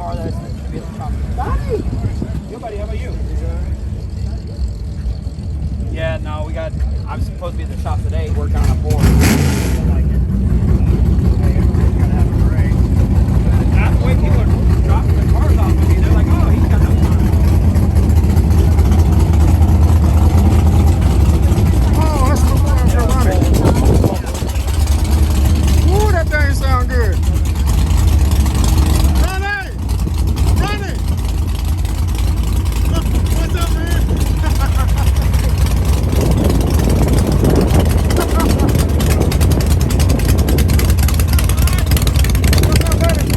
car that's going to be at the shop. Donnie! Good, buddy. How about you? Yeah, no, I'm supposed to be at the shop today working on a board. That's the way people are dropping their cars off with me. They're like, oh, he's got no time. Oh, that's the one for running. Ooh, that thing sound good. Ronnie! Ronnie! What's up, man? What's up, buddy?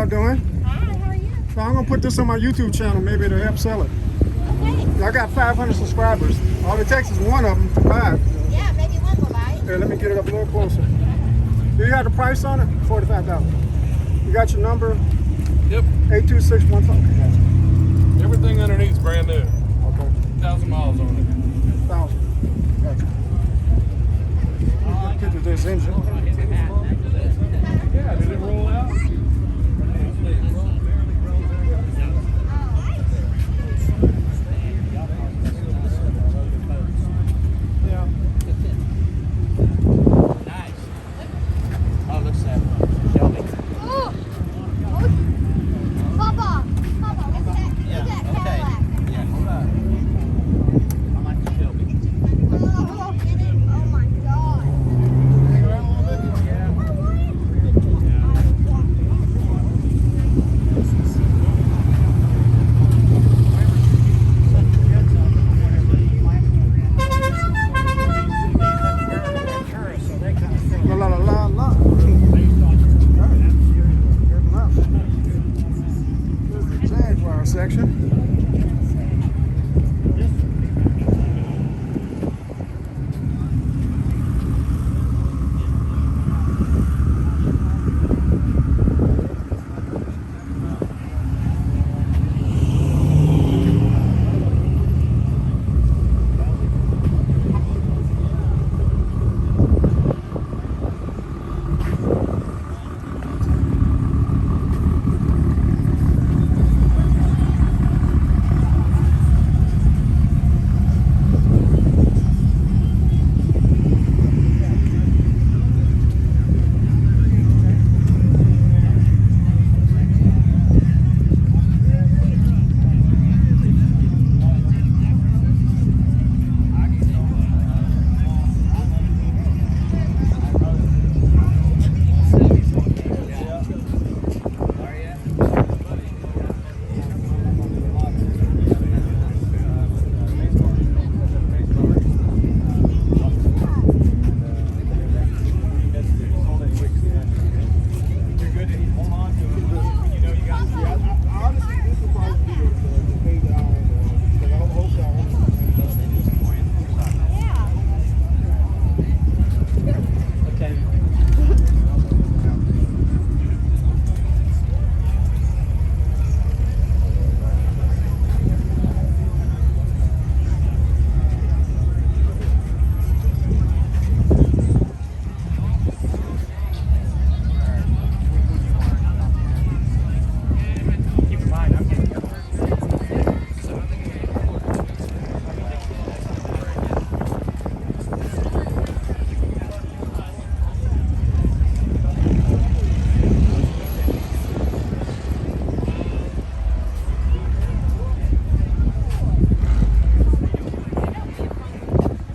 doing? Hi, how are you? So I'm gonna put this on my YouTube channel. Maybe it'll help sell it. Okay. I got 500 subscribers. All it takes is one of them to buy it. Yeah, maybe one will buy. Here, let me get it up a little closer. Do you have the price on it? $45,000. You got your number? Yep. 82615. Everything underneath's brand new. Okay. 1,000 miles on it. 1,000. Gotcha. Get to this engine. Yeah, did it roll out? Oh, Papa, look at that. Look at that Cadillac. Oh, get it? Oh my God. La la la la la. There's the Jaguar section.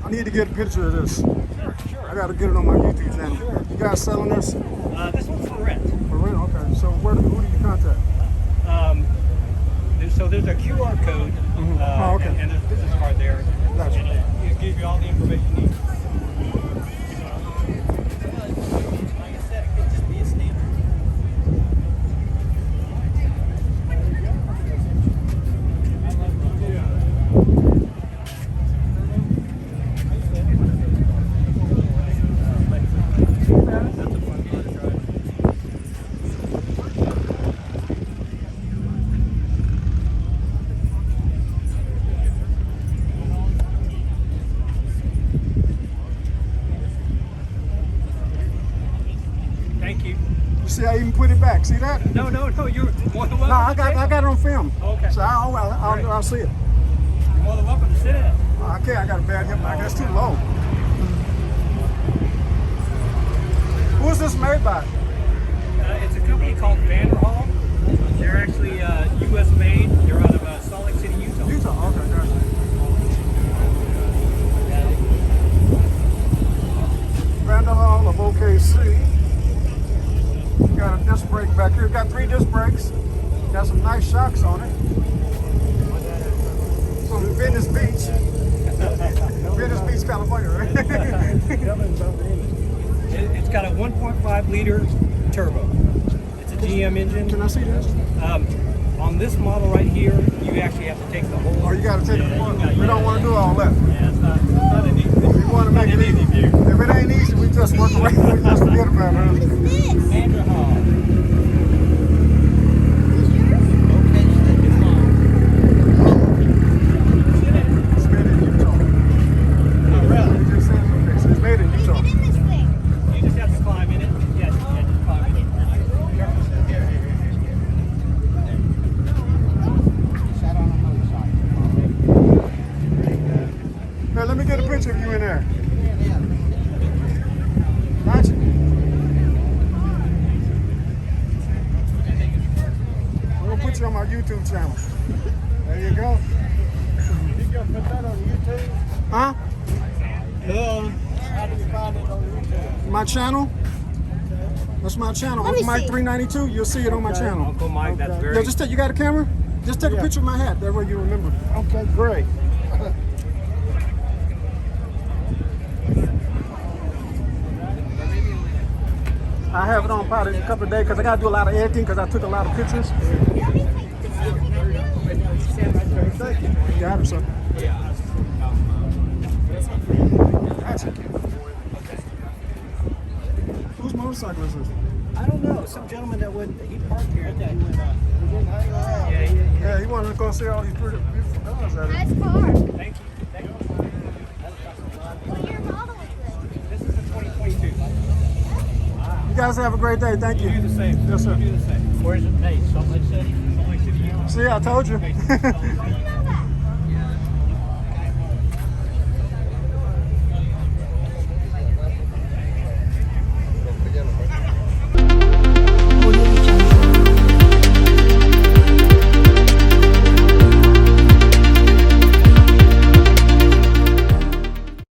I need to get a picture of this. I gotta get it on my YouTube channel. You guys selling this? This one's for rent. For real? Okay. So who do you contact? So there's a QR code, Oh, okay. and there's a business card there. Gotcha. And it gives you all the information you need. Like I said, it could just be a standard. Thank you. You see, I even put it back. See that? No, you're more than welcome. No, I got it on film. Okay. So I'll see it. You're more than welcome to sit in. I can't. I got a bad hip. I guess too low. Who is this made by? It's a company called Vanderhall. They're actually U.S. made. They're out of Salt Lake City, Utah. Utah. Okay, gotcha. Vanderhall of OKC. Got a disc brake back here. Got 3 disc brakes. Got some nice shocks on it. From Venice Beach. Venice Beach, California, right? It's got a 1.5 liter turbo. It's a GM engine. Can I see this? On this model right here, you actually have to take the whole. Oh, you got to take it apart. We don't want to do all that. Yeah, it's not an easy. We want to make it easy. If it ain't easy, we just work away. We just forget about it. What is this? Vanderhall. It's made in Utah. It just says okay, so it's made in Utah. Get in this thing. You just have to climb in it. Yeah, just climb in it. Hey, let me get a picture of you in there. Gotcha. We'll put you on my YouTube channel. There you go. You gonna put that on YouTube? Huh? How do you find it on YouTube? My channel? That's my channel. Let me Uncle Mike see. 392. You'll see it on my channel. Uncle Mike, that's very. Yeah, just take. You got a camera? Just take a picture of my hat. That way you remember. Okay, great. I have it on probably a couple of days because I got to do a lot of editing because I took a lot of pictures. Thank you. You got it, sir. Gotcha. Whose motorcycle is this? I don't know. Some gentleman that would he parked here. We didn't hang around. Yeah, he wanted to go see all these beautiful cars out here. Nice car. Thank you. Thank you. What year model is This is a 2022. You guys have a great day. Thank you. You do the same. Yes, sir. You do the same. Where's it based? Salt Lake City? Salt Lake City, Utah. See, I told you. this?